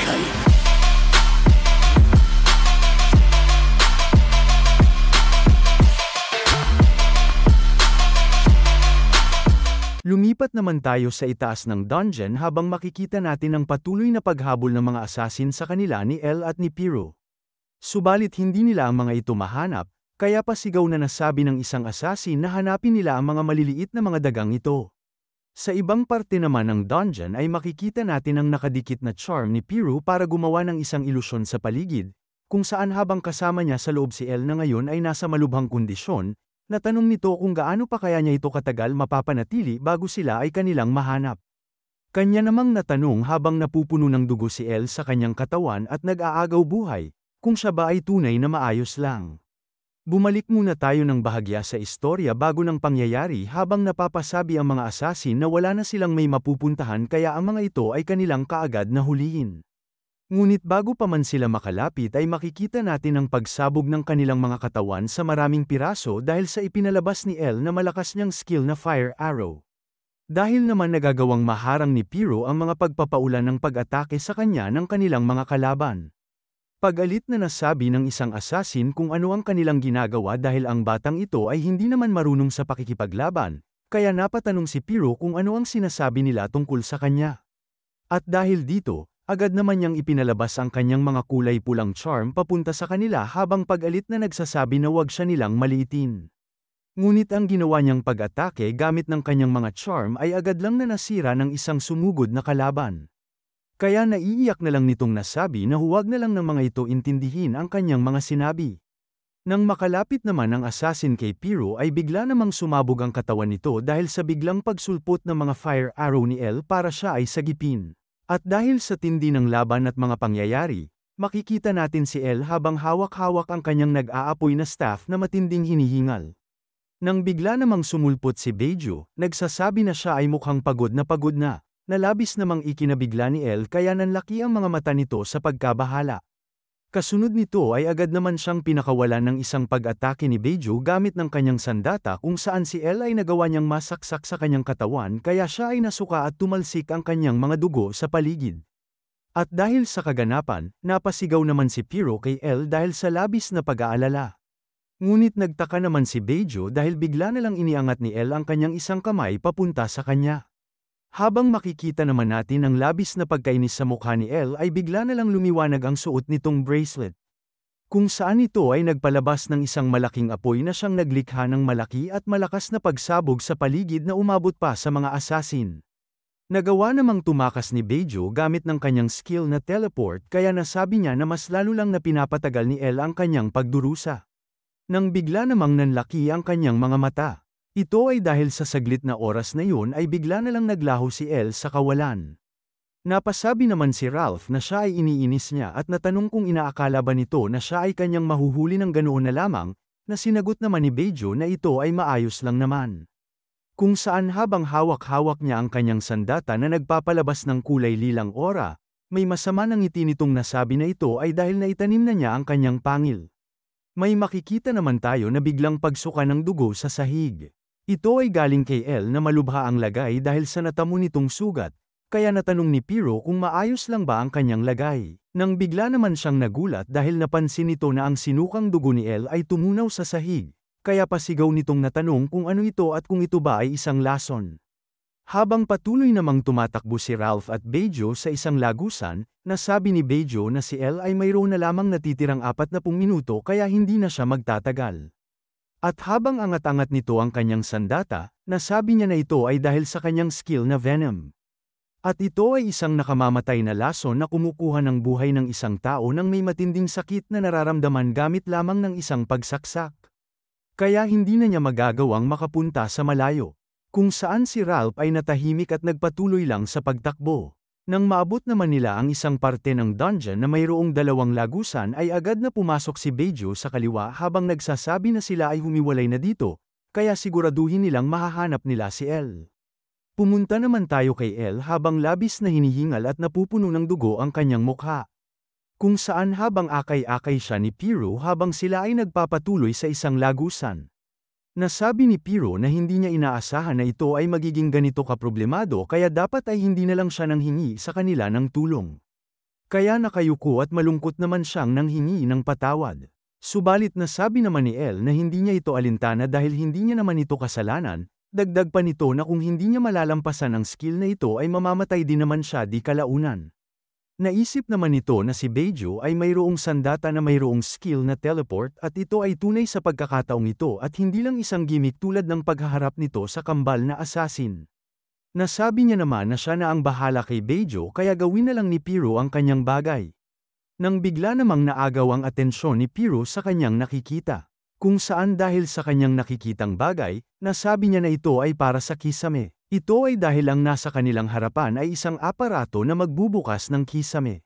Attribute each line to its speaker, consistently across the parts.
Speaker 1: buhay.
Speaker 2: Lumipat naman tayo sa itaas ng dungeon habang makikita natin ang patuloy na paghabol ng mga assassin sa kanila ni Elle at ni Piero. Subalit hindi nila ang mga ito mahanap, kaya pasigaw na nasabi ng isang assassin na hanapin nila ang mga maliliit na mga dagang ito. Sa ibang parte naman ng dungeon ay makikita natin ang nakadikit na charm ni Piero para gumawa ng isang ilusyon sa paligid, kung saan habang kasama niya sa loob si Elle na ngayon ay nasa malubhang kondisyon. Natanong nito kung gaano pa kaya niya ito katagal mapapanatili bago sila ay kanilang mahanap. Kanya namang natanong habang napupuno ng dugo si Elle sa kanyang katawan at nag-aagaw buhay, kung siya ba ay tunay na maayos lang. Bumalik muna tayo ng bahagya sa istorya bago ng pangyayari habang napapasabi ang mga assassin na wala na silang may mapupuntahan kaya ang mga ito ay kanilang kaagad na hulihin. Ngunit bago pa man sila makalapit ay makikita natin ang pagsabog ng kanilang mga katawan sa maraming piraso dahil sa ipinalabas ni Elle na malakas niyang skill na fire arrow. Dahil naman nagagawang maharang ni Piero ang mga pagpapaulan ng pag-atake sa kanya ng kanilang mga kalaban. Pag-alit na nasabi ng isang assassin kung ano ang kanilang ginagawa dahil ang batang ito ay hindi naman marunong sa pakikipaglaban, kaya napatanong si Piero kung ano ang sinasabi nila tungkol sa kanya. At dahil dito, agad naman niyang ipinalabas ang kanyang mga kulay pulang charm papunta sa kanila habang pag-alit na nagsasabi na huwag siya nilang maliitin. Ngunit ang ginawa niyang pag-atake gamit ng kanyang mga charm ay agad lang na nasira ng isang sumugod na kalaban. Kaya naiiyak na lang nitong nasabi na huwag na lang ng mga ito intindihin ang kanyang mga sinabi. Nang makalapit naman ang assassin kay Piero ay bigla namang sumabog ang katawan nito dahil sa biglang pagsulpot ng mga fire arrow ni Elle para siya ay sagipin. At dahil sa tindi ng laban at mga pangyayari, makikita natin si Elle habang hawak-hawak ang kanyang nag-aapoy na staff na matinding hinihingal. Nang bigla namang sumulpot si Beidou, nagsasabi na siya ay mukhang pagod na, labis namang ikinabigla ni Elle kaya nanlaki ang mga mata nito sa pagkabahala. Kasunod nito ay agad naman siyang pinakawalan ng isang pag-atake ni Beidou gamit ng kanyang sandata kung saan si Elle ay nagawa niyang masaksak sa kanyang katawan kaya siya ay nasuka at tumalsik ang kanyang mga dugo sa paligid. At dahil sa kaganapan, napasigaw naman si Piero kay Elle dahil sa labis na pag-aalala. Ngunit nagtaka naman si Beidou dahil bigla na lang iniangat ni Elle ang kanyang isang kamay papunta sa kanya. Habang makikita naman natin ang labis na pagkainis sa mukha ni Elle ay bigla na lang lumiwanag ang suot nitong bracelet. Kung saan ito ay nagpalabas ng isang malaking apoy na siyang naglikha ng malaki at malakas na pagsabog sa paligid na umabot pa sa mga assassin. Nagawa namang tumakas ni Beidou gamit ng kanyang skill na teleport kaya nasabi niya na mas lalo lang na pinapatagal ni Elle ang kanyang pagdurusa. Nang bigla namang nanlaki ang kanyang mga mata. Ito ay dahil sa saglit na oras na yun ay bigla na lang naglaho si Elle sa kawalan. Napasabi naman si Ralph na siya ay iniinis niya at natanong kung inaakala ba nito na siya ay kanyang mahuhuli ng ganoon na lamang, na sinagot naman ni Beidou na ito ay maayos lang naman. Kung saan habang hawak-hawak niya ang kanyang sandata na nagpapalabas ng kulay lilang aura, may masama ng ngiti nitong nasabi na ito ay dahil naitanim na niya ang kanyang pangil. May makikita naman tayo na biglang pagsuka ng dugo sa sahig. Ito ay galing kay Elle na malubha ang lagay dahil sa natamo nitong sugat, kaya natanong ni Piero kung maayos lang ba ang kanyang lagay. Nang bigla naman siyang nagulat dahil napansin nito na ang sinukang dugo ni Elle ay tumunaw sa sahig, kaya pasigaw nitong natanong kung ano ito at kung ito ba ay isang lason. Habang patuloy namang tumatakbo si Ralph at Beidou sa isang lagusan, nasabi ni Beidou na si Elle ay mayroon na lamang natitirang 40 minuto kaya hindi na siya magtatagal. At habang angat-angat nito ang kanyang sandata, nasabi niya na ito ay dahil sa kanyang skill na venom. At ito ay isang nakamamatay na lason na kumukuha ng buhay ng isang tao nang may matinding sakit na nararamdaman gamit lamang ng isang pagsaksak. Kaya hindi na niya magagawang makapunta sa malayo. Kung saan si Ralph ay natahimik at nagpatuloy lang sa pagtakbo. Nang maabot naman nila ang isang parte ng dungeon na mayroong dalawang lagusan ay agad na pumasok si Beidou sa kaliwa habang nagsasabi na sila ay humiwalay na dito, kaya siguraduhin nilang mahahanap nila si Elle. Pumunta naman tayo kay Elle habang labis na hinihingal at napupuno ng dugo ang kanyang mukha. Kung saan habang akay-akay siya ni Piero habang sila ay nagpapatuloy sa isang lagusan. Nasabi ni Piero na hindi niya inaasahan na ito ay magiging ganito kaproblemado kaya dapat ay hindi na lang siya nanghingi sa kanila ng tulong. Kaya nakayuko at malungkot naman siyang nanghingi ng patawad. Subalit nasabi naman ni Elle na hindi niya ito alintana dahil hindi niya naman ito kasalanan, dagdag pa nito na kung hindi niya malalampasan ang skill na ito ay mamamatay din naman siya di kalaunan. Naisip naman nito na si Beidou ay mayroong sandata na mayroong skill na teleport at ito ay tunay sa pagkakataong ito at hindi lang isang gimmick tulad ng paghaharap nito sa kambal na assassin. Nasabi niya naman na siya na ang bahala kay Beidou kaya gawin na lang ni Piro ang kanyang bagay. Nang bigla namang naagaw ang atensyon ni Piro sa kanyang nakikita. Kung saan dahil sa kanyang nakikitang bagay, nasabi niya na ito ay para sa kisame. Ito ay dahil ang nasa kanilang harapan ay isang aparato na magbubukas ng kisame.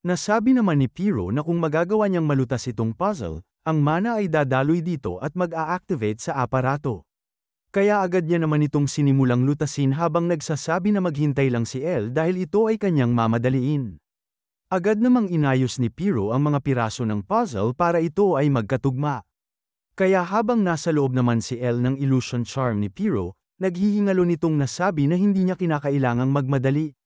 Speaker 2: Nasabi naman ni Piro na kung magagawa niyang malutas itong puzzle, ang mana ay dadaloy dito at mag-a-activate sa aparato. Kaya agad niya naman itong sinimulang lutasin habang nagsasabi na maghintay lang si Elle dahil ito ay kanyang mamadaliin. Agad namang inayos ni Piro ang mga piraso ng puzzle para ito ay magkatugma. Kaya habang nasa loob naman si Elle ng illusion charm ni Piro, naghihingalo nitong nasabi na hindi niya kinakailangang magmadali.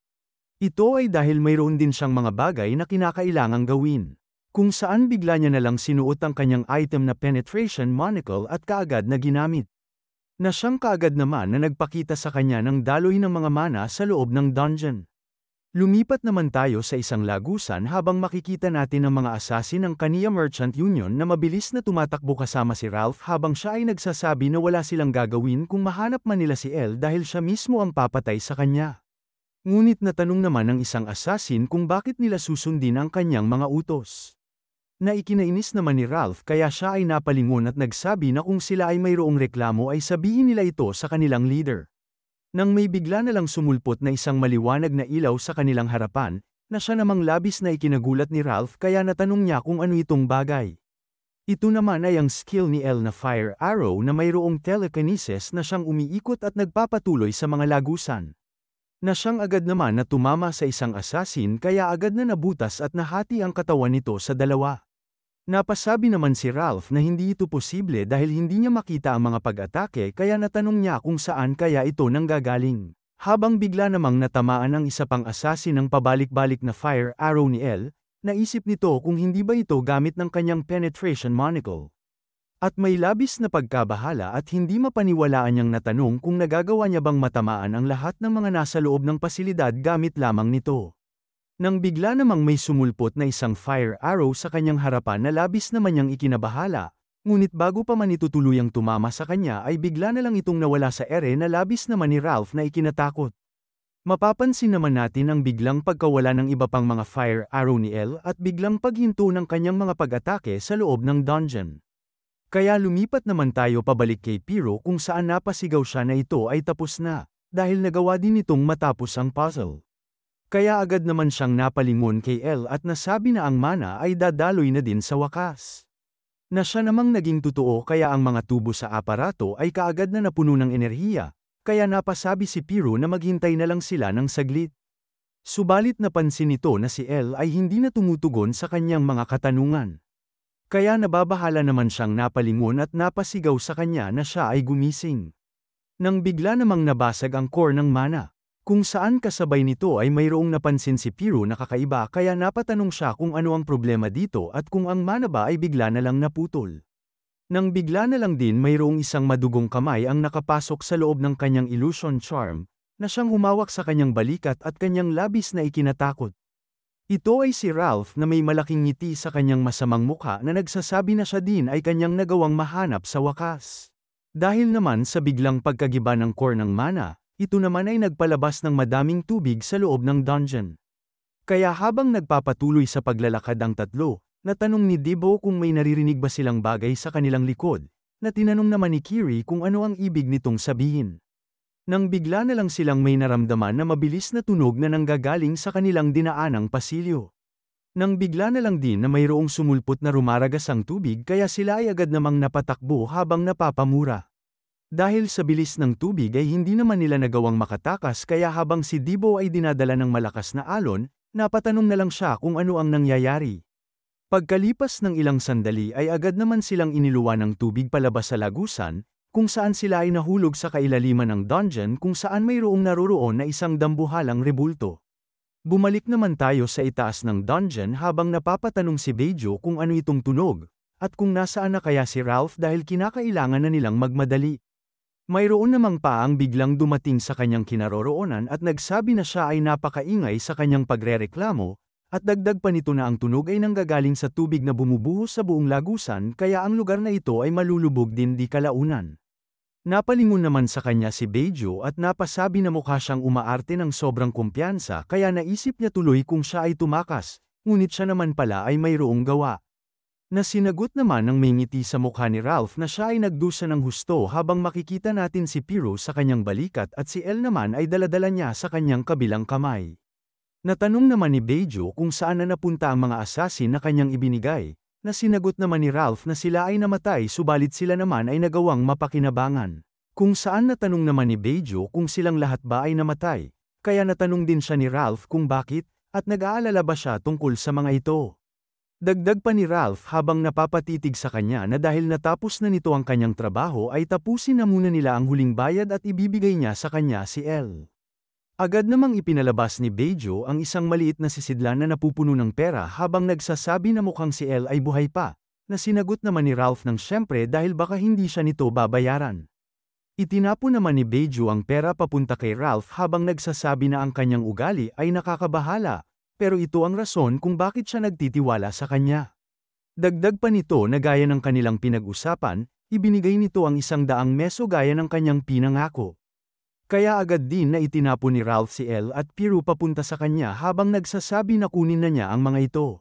Speaker 2: Ito ay dahil mayroon din siyang mga bagay na kinakailangang gawin. Kung saan bigla niya na lang sinuot ang kanyang item na penetration monocle at kaagad na ginamit. Na siyang kaagad naman na nagpakita sa kanya ng daloy ng mga mana sa loob ng dungeon. Lumipat naman tayo sa isang lagusan habang makikita natin ang mga assassin ng Kaniya Merchant Union na mabilis na tumatakbo kasama si Ralph habang siya ay nagsasabi na wala silang gagawin kung mahanap man nila si Elle dahil siya mismo ang papatay sa kanya. Ngunit natanong naman ng isang assassin kung bakit nila susundin ang kanyang mga utos. Naikinainis naman ni Ralph kaya siya ay napalingon at nagsabi na kung sila ay mayroong reklamo ay sabihin nila ito sa kanilang leader. Nang may bigla na lang sumulpot na isang maliwanag na ilaw sa kanilang harapan, na siya namang labis na ikinagulat ni Ralph kaya natanong niya kung ano itong bagay. Ito naman ay ang skill ni Elle na Fire Arrow na mayroong telekinesis na siyang umiikot at nagpapatuloy sa mga lagusan. Na siyang agad naman na tumama sa isang assassin kaya agad na nabutas at nahati ang katawan nito sa dalawa. Napasabi naman si Ralph na hindi ito posible dahil hindi niya makita ang mga pag-atake kaya natanong niya kung saan kaya ito nanggagaling. Habang bigla namang natamaan ang isa pang assassin ng pabalik-balik na fire arrow ni Elle, naisip nito kung hindi ba ito gamit ng kanyang penetration monocle. At may labis na pagkabahala at hindi mapaniwalaan niyang natanong kung nagagawa niya bang matamaan ang lahat ng mga nasa loob ng pasilidad gamit lamang nito. Nang bigla namang may sumulpot na isang fire arrow sa kanyang harapan na labis naman niyang ikinabahala, ngunit bago pa man ito tuluyang tumama sa kanya ay bigla na lang itong nawala sa ere na labis naman ni Ralph na ikinatakot. Mapapansin naman natin ang biglang pagkawala ng iba pang mga fire arrow ni Elle at biglang paghinto ng kanyang mga pag-atake sa loob ng dungeon. Kaya lumipat naman tayo pabalik kay Piro kung saan napasigaw siya na ito ay tapos na, dahil nagawa din itong matapos ang puzzle. Kaya agad naman siyang napalingon kay Elle at nasabi na ang mana ay dadaloy na din sa wakas. Na siya namang naging totoo kaya ang mga tubo sa aparato ay kaagad na napuno ng enerhiya, kaya napasabi si Piro na maghintay na lang sila ng saglit. Subalit napansin nito na si Elle ay hindi na tumutugon sa kanyang mga katanungan. Kaya nababahala naman siyang napalingon at napasigaw sa kanya na siya ay gumising. Nang bigla namang nabasag ang core ng mana. Kung saan kasabay nito ay mayroong napansin si Piro na kakaiba kaya napatanong siya kung ano ang problema dito at kung ang mana ba ay bigla na lang naputol. Nang bigla na lang din mayroong isang madugong kamay ang nakapasok sa loob ng kanyang illusion charm, na siyang humawak sa kanyang balikat at kanyang labis na ikinatakot. Ito ay si Ralph na may malaking ngiti sa kanyang masamang mukha na nagsasabi na siya din ay kanyang nagawang mahanap sa wakas. Dahil naman sa biglang pagkagiba ng core ng mana, ito naman ay nagpalabas ng madaming tubig sa loob ng dungeon. Kaya habang nagpapatuloy sa paglalakad ang tatlo, natanong ni Debo kung may naririnig ba silang bagay sa kanilang likod, na tinanong naman ni Kiri kung ano ang ibig nitong sabihin. Nang bigla na lang silang may naramdaman na mabilis na tunog na nanggagaling sa kanilang dinaanang pasilyo. Nang bigla na lang din na mayroong sumulpot na rumaragas ang tubig kaya sila ay agad namang napatakbo habang napapamura. Dahil sa bilis ng tubig ay hindi naman nila nagawang makatakas kaya habang si Debo ay dinadala ng malakas na alon, napatanong na lang siya kung ano ang nangyayari. Pagkalipas ng ilang sandali ay agad naman silang iniluwa ng tubig palabas sa lagusan, kung saan sila ay nahulog sa kailaliman ng dungeon kung saan mayroong naroroon na isang dambuhalang rebulto. Bumalik naman tayo sa itaas ng dungeon habang napapatanong si Beijo kung ano itong tunog, at kung nasaan na kaya si Ralph dahil kinakailangan na nilang magmadali. Mayroon namang paang biglang dumating sa kanyang kinaroroonan at nagsabi na siya ay napakaingay sa kanyang pagrereklamo, at dagdag pa nito na ang tunog ay nanggagaling sa tubig na bumubuhos sa buong lagusan kaya ang lugar na ito ay malulubog din di kalaunan. Napalingon naman sa kanya si Beijo at napasabi na mukha siyang umaarte ng sobrang kumpiyansa kaya naisip niya tuloy kung siya ay tumakas, ngunit siya naman pala ay mayroong gawa. Nasinagot naman ng may ngiti sa mukha ni Ralph na siya ay nagdusa ng husto habang makikita natin si Piro sa kanyang balikat at si El naman ay daladala niya sa kanyang kabilang kamay. Natanong naman ni Beijo kung saan na napunta ang mga assassin na kanyang ibinigay. Nasinagot naman ni Ralph na sila ay namatay subalit sila naman ay nagawang mapakinabangan. Kung saan natanong naman ni Beijo kung silang lahat ba ay namatay, kaya natanong din siya ni Ralph kung bakit, at nag-aalala ba siya tungkol sa mga ito. Dagdag pa ni Ralph habang napapatitig sa kanya na dahil natapos na nito ang kanyang trabaho ay tapusin na muna nila ang huling bayad at ibibigay niya sa kanya si El. Agad namang ipinalabas ni Beijo ang isang maliit na sisidlan na napupuno ng pera habang nagsasabi na mukhang si El ay buhay pa, na sinagot naman ni Ralph ng syempre dahil baka hindi siya nito babayaran. Itinapon naman ni Beijo ang pera papunta kay Ralph habang nagsasabi na ang kanyang ugali ay nakakabahala, pero ito ang rason kung bakit siya nagtitiwala sa kanya. Dagdag pa nito na gaya ng kanilang pinag-usapan, ibinigay nito ang 100 meso gaya ng kanyang pinangako. Kaya agad din na itinapon ni Ralph si El at Piro papunta sa kanya habang nagsasabi na kunin na niya ang mga ito.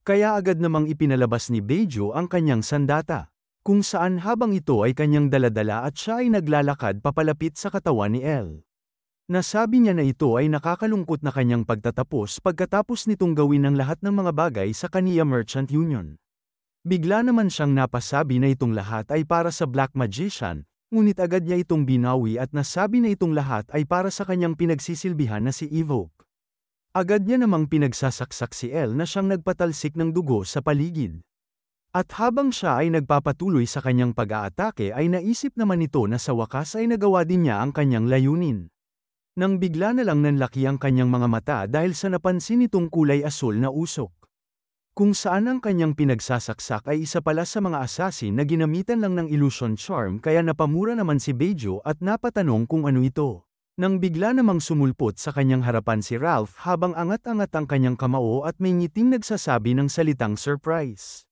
Speaker 2: Kaya agad namang ipinalabas ni Beijo ang kanyang sandata, kung saan habang ito ay kanyang daladala at siya ay naglalakad papalapit sa katawan ni El. Nasabi niya na ito ay nakakalungkot na kanyang pagtatapos pagkatapos nitong gawin ang lahat ng mga bagay sa Kaniya Merchant Union. Bigla naman siyang napasabi na itong lahat ay para sa Black Magician, ngunit agad niya itong binawi at nasabi na itong lahat ay para sa kanyang pinagsisilbihan na si Evoke. Agad niya namang pinagsasaksak si El na siyang nagpatalsik ng dugo sa paligid. At habang siya ay nagpapatuloy sa kanyang pag-aatake ay naisip naman nito na sa wakas ay nagawa din niya ang kanyang layunin. Nang bigla na lang nanlaki ang kanyang mga mata dahil sa napansin nitong kulay asul na usok. Kung saan ang kanyang pinagsasaksak ay isa pala sa mga assassin na ginamitan lang ng illusion charm kaya napamura naman si Beijo at napatanong kung ano ito. Nang bigla namang sumulpot sa kanyang harapan si Ralph habang angat-angat ang kanyang kamao at may ngiting nagsasabi ng salitang surprise.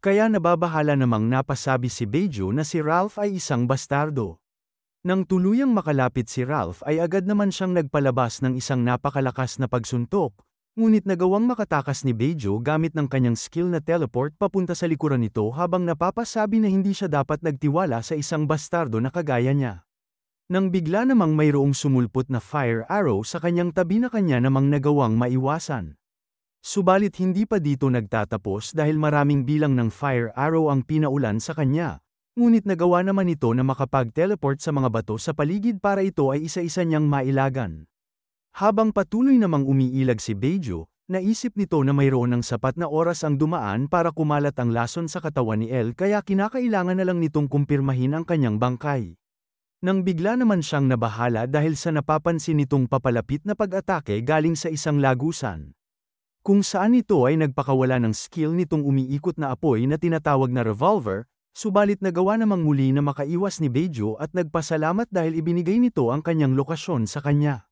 Speaker 2: Kaya nababahala namang napasabi si Beijo na si Ralph ay isang bastardo. Nang tuluyang makalapit si Ralph ay agad naman siyang nagpalabas ng isang napakalakas na pagsuntok, ngunit nagawang makatakas ni Beijo gamit ng kanyang skill na teleport papunta sa likuran nito habang napapasabi na hindi siya dapat nagtiwala sa isang bastardo na kagaya niya. Nang bigla namang mayroong sumulpot na fire arrow sa kanyang tabi na kanya namang nagawang maiwasan. Subalit hindi pa dito nagtatapos dahil maraming bilang ng fire arrow ang pinaulan sa kanya. Ngunit nagawa naman ito na makapag-teleport sa mga bato sa paligid para ito ay isa-isa niyang mailagan. Habang patuloy namang umiilag si Beijo, naisip nito na mayroon ng sapat na oras ang dumaan para kumalat ang lason sa katawan ni El kaya kinakailangan na lang nitong kumpirmahin ang kanyang bangkay. Nang bigla naman siyang nabahala dahil sa napapansin nitong papalapit na pag-atake galing sa isang lagusan. Kung saan ito ay nagpakawala ng skill nitong umiikot na apoy na tinatawag na revolver, subalit nagawa namang muli na makaiwas ni Beijo at nagpasalamat dahil ibinigay nito ang kanyang lokasyon sa kanya.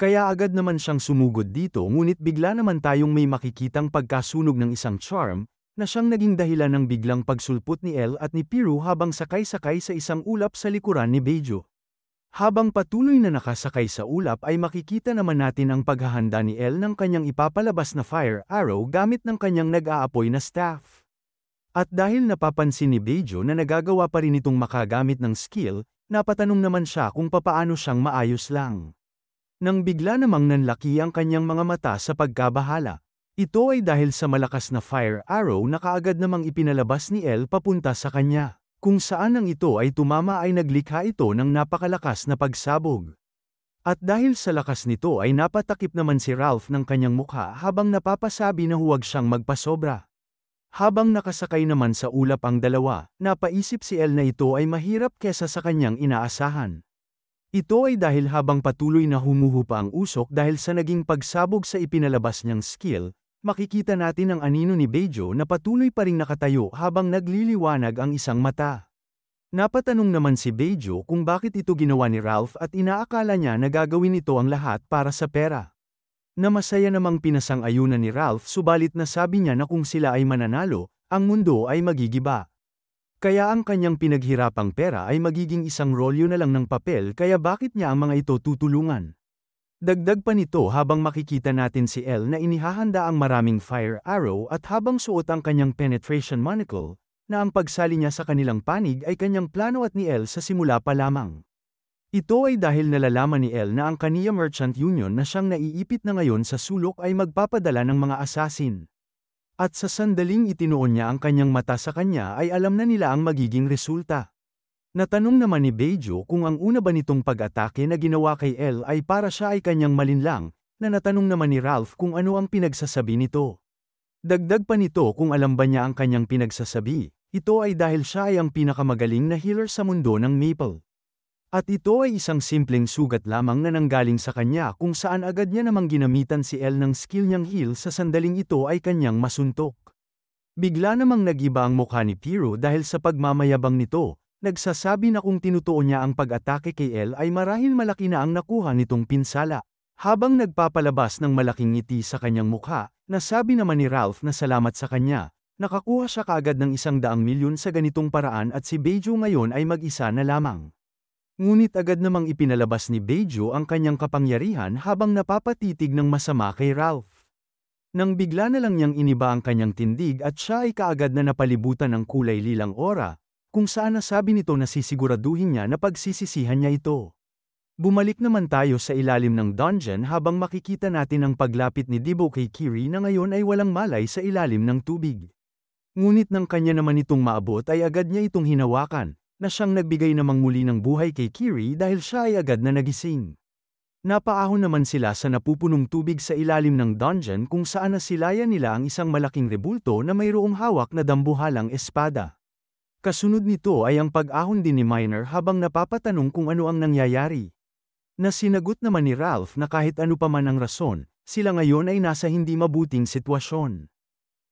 Speaker 2: Kaya agad naman siyang sumugod dito ngunit bigla naman tayong may makikitang pagkasunog ng isang charm, na siyang naging dahilan ng biglang pagsulpot ni El at ni Piro habang sakay-sakay sa isang ulap sa likuran ni Beijo. Habang patuloy na nakasakay sa ulap ay makikita naman natin ang paghahanda ni El ng kanyang ipapalabas na fire arrow gamit ng kanyang nag-aapoy na staff. At dahil napapansin ni Beijo na nagagawa pa rin itong makagamit ng skill, napatanong naman siya kung papaano siyang maayos lang. Nang bigla namang nanlaki ang kanyang mga mata sa pagkabahala. Ito ay dahil sa malakas na fire arrow na kaagad namang ipinalabas ni El papunta sa kanya. Kung saan ang ito ay tumama ay naglikha ito ng napakalakas na pagsabog. At dahil sa lakas nito ay napatakip naman si Ralph ng kanyang mukha habang napapasabi na huwag siyang magpasobra. Habang nakasakay naman sa ulap ang dalawa, napaisip si El na ito ay mahirap kesa sa kanyang inaasahan. Ito ay dahil habang patuloy na humuhupa ang usok dahil sa naging pagsabog sa ipinalabas niyang skill, makikita natin ang anino ni Beijo na patuloy pa ring nakatayo habang nagliliwanag ang isang mata. Napatanong naman si Beijo kung bakit ito ginawa ni Ralph at inaakala niya na gagawin ito ang lahat para sa pera. Na masaya namang pinasang-ayunan ni Ralph subalit nasabi niya na kung sila ay mananalo, ang mundo ay magigiba. Kaya ang kanyang pinaghirapang pera ay magiging isang rolyo na lang ng papel kaya bakit niya ang mga ito tutulungan. Dagdag pa nito habang makikita natin si Elle na inihahanda ang maraming fire arrow at habang suot ang kanyang penetration monocle, na ang pagsali niya sa kanilang panig ay kanyang plano at ni Elle sa simula pa lamang. Ito ay dahil nalalaman ni Elle na ang Kaniya Merchant Union na siyang naiipit na ngayon sa sulok ay magpapadala ng mga assassin. At sa sandaling itinuon niya ang kanyang mata sa kanya ay alam na nila ang magiging resulta. Natanong naman ni Beijo kung ang una ba nitong pag-atake na ginawa kay Elle ay para siya ay kanyang malinlang, na natanong naman ni Ralph kung ano ang pinagsasabi nito. Dagdag pa nito kung alam ba niya ang kanyang pinagsasabi, ito ay dahil siya ay ang pinakamagaling na healer sa mundo ng Maple. At ito ay isang simpleng sugat lamang na nanggaling sa kanya kung saan agad niya namang ginamitan si Elle ng skill niyang heal sa sandaling ito ay kanyang masuntok. Bigla namang nag-iba ang mukha ni Piro dahil sa pagmamayabang nito, nagsasabi na kung tinutuon niya ang pag-atake kay Elle ay marahil malaki na ang nakuha nitong pinsala. Habang nagpapalabas ng malaking ngiti sa kanyang mukha, nasabi naman ni Ralph na salamat sa kanya, nakakuha siya kaagad ng 100 milyon sa ganitong paraan at si Beijo ngayon ay mag-isa na lamang. Ngunit agad namang ipinalabas ni Beijo ang kanyang kapangyarihan habang napapatitig ng masama kay Ralph. Nang bigla na lang niyang iniba ang kanyang tindig at siya ay kaagad na napalibutan ng kulay lilang aura, kung saan nasabi nito na sisiguraduhin niya na pagsisisihan niya ito. Bumalik naman tayo sa ilalim ng dungeon habang makikita natin ang paglapit ni Debo kay Kiri na ngayon ay walang malay sa ilalim ng tubig. Ngunit nang kanya naman itong maabot ay agad niya itong hinawakan, na siyang nagbigay namang muli ng buhay kay Kiri dahil siya ay agad na nagising. Napaahon naman sila sa napupunong tubig sa ilalim ng dungeon kung saan nasilayan nila ang isang malaking rebulto na mayroong hawak na dambuhalang espada. Kasunod nito ay ang pag-ahon din ni Miner habang napapatanong kung ano ang nangyayari. Nasinagot naman ni Ralph na kahit ano pa man ang rason, sila ngayon ay nasa hindi mabuting sitwasyon.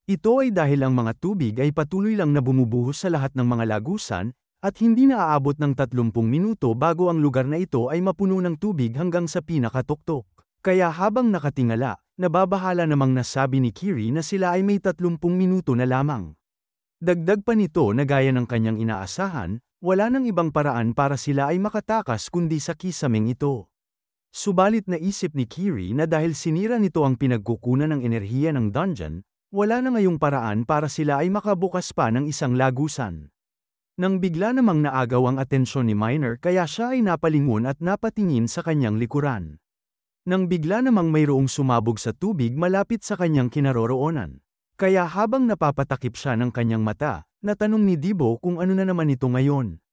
Speaker 2: Ito ay dahil ang mga tubig ay patuloy lang na bumubuhos sa lahat ng mga lagusan, at hindi na aabot ng 30 minuto bago ang lugar na ito ay mapuno ng tubig hanggang sa pinakatuktok. Kaya habang nakatingala, nababahala namang nasabi ni Kiri na sila ay may 30 minuto na lamang. Dagdag pa nito na gaya ng kanyang inaasahan, wala nang ibang paraan para sila ay makatakas kundi sa kisameng ito. Subalit naisip ni Kiri na dahil sinira nito ang pinagkukunan ng enerhiya ng dungeon, wala na ngayong paraan para sila ay makabukas pa ng isang lagusan. Nang bigla namang naagaw ang atensyon ni Miner kaya siya ay napalingon at napatingin sa kanyang likuran. Nang bigla namang mayroong sumabog sa tubig malapit sa kanyang kinaroroonan. Kaya habang napapatakip siya ng kanyang mata, natanong ni Debo kung ano na naman ito ngayon.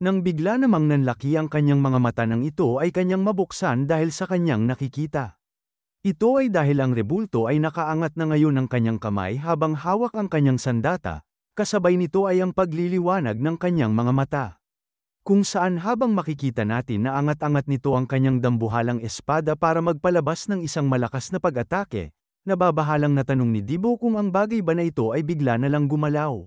Speaker 2: Nang bigla namang nanlaki ang kanyang mga mata nang ito ay kanyang mabuksan dahil sa kanyang nakikita. Ito ay dahil ang rebulto ay nakaangat na ngayon ng kanyang kamay habang hawak ang kanyang sandata. Kasabay nito ay ang pagliliwanag ng kanyang mga mata. Kung saan habang makikita natin na angat-angat nito ang kanyang dambuhalang espada para magpalabas ng isang malakas na pag-atake, nababahalang natanong ni Debo kung ang bagay ba na ito ay bigla na lang gumalaw.